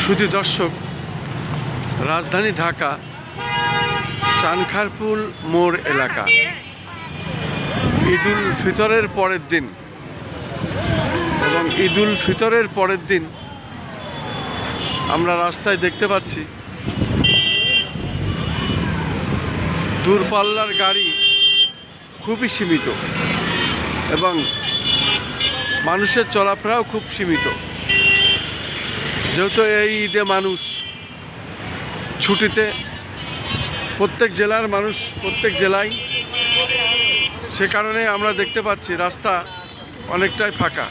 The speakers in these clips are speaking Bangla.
শুধু দর্শক, রাজধানী ঢাকা চানখারপুল মোড় এলাকা ঈদুল ফিতরের পরের দিন এবং ঈদুল ফিতরের পরের দিন আমরা রাস্তায় দেখতে পাচ্ছি দূরপাল্লার গাড়ি খুবই সীমিত এবং মানুষের চলাফেরাও খুব সীমিত। যেহেতু এই ঈদে মানুষ ছুটিতে, প্রত্যেক জেলার মানুষ প্রত্যেক জেলায়, সে কারণে আমরা দেখতে পাচ্ছি রাস্তা অনেকটাই ফাঁকা।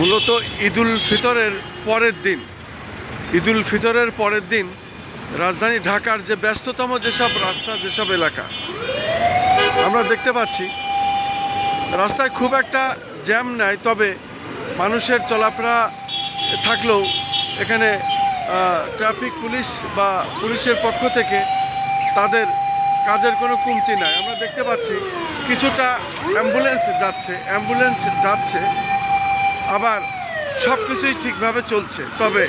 মূলত ঈদুল ফিতরের পরের দিন রাজধানী ঢাকার যে ব্যস্ততম যেসব রাস্তা, যেসব এলাকা আমরা দেখতে পাচ্ছি রাস্তায় খুব একটা জ্যাম নাই, তবে মানুষের চলাফেরা থাকলেও এখানে ট্রাফিক পুলিশ বা পুলিশের পক্ষ থেকে তাদের কাজের কোনো কমতি নাই। আমরা দেখতে পাচ্ছি কিছুটা অ্যাম্বুলেন্স যাচ্ছে, আবার সব কিছুই ঠিকভাবে চলছে, তবে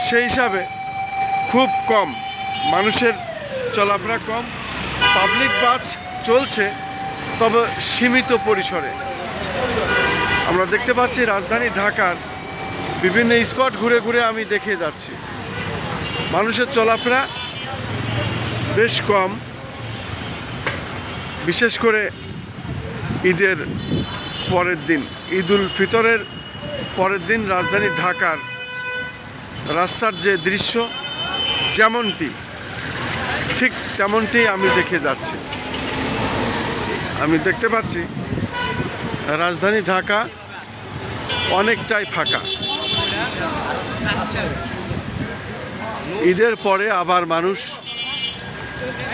সেই হিসাবে খুব কম মানুষের চলাফেরা কম। পাবলিক বাস চলছে, তবে সীমিত পরিসরে। আমরা দেখতে পাচ্ছি রাজধানী ঢাকার বিভিন্ন স্পট ঘুরে ঘুরে আমি দেখে যাচ্ছি, মানুষের চলাফেরা বেশ কম। বিশেষ করে ঈদের পরের দিন, ঈদুল ফিতরের পরের দিন রাজধানী ঢাকার রাস্তার যে দৃশ্য ঠিক তেমনটি আমি দেখে যাচ্ছি। আমি দেখতে পাচ্ছি রাজধানী ঢাকা অনেকটাই ফাঁকা। ঈদের পরে আবার মানুষ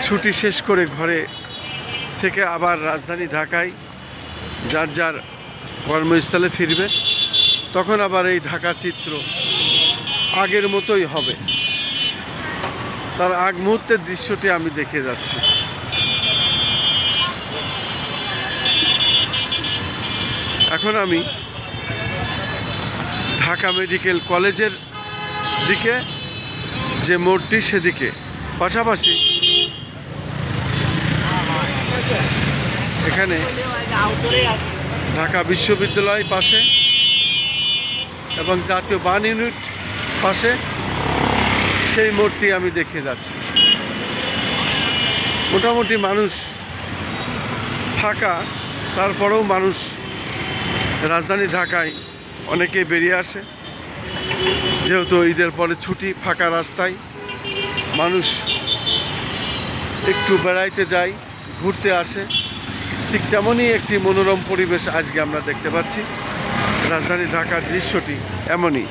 ছুটি শেষ করে ঘরে থেকে আবার রাজধানী ঢাকায় যার যার কর্মস্থলে ফিরবে, তখন আবার এই ঢাকা চিত্র আগের মতোই হবে। তার আগ মুহূর্তের দৃশ্যটি আমি দেখে যাচ্ছি। এখন আমি ঢাকা মেডিকেল কলেজের দিকে যে মোড়টি সেদিকে, পাশাপাশি এখানে ঢাকা বিশ্ববিদ্যালয় পাশে এবং জাতীয় বান ইউনিট পাশে, সেই মোড়টি আমি দেখে যাচ্ছি। মোটামুটি মানুষ ফাঁকা, তারপরেও মানুষ রাজধানী ঢাকায় অনেকেই বেরিয়ে আসে। যেহেতু ঈদের পরে ছুটি, ফাঁকা রাস্তায় মানুষ একটু বেড়াইতে যায়, ঘুরতে আসে। ঠিক তেমনই একটি মনোরম পরিবেশ আজকে আমরা দেখতে পাচ্ছি। রাজধানী ঢাকার দৃশ্যটি এমনই।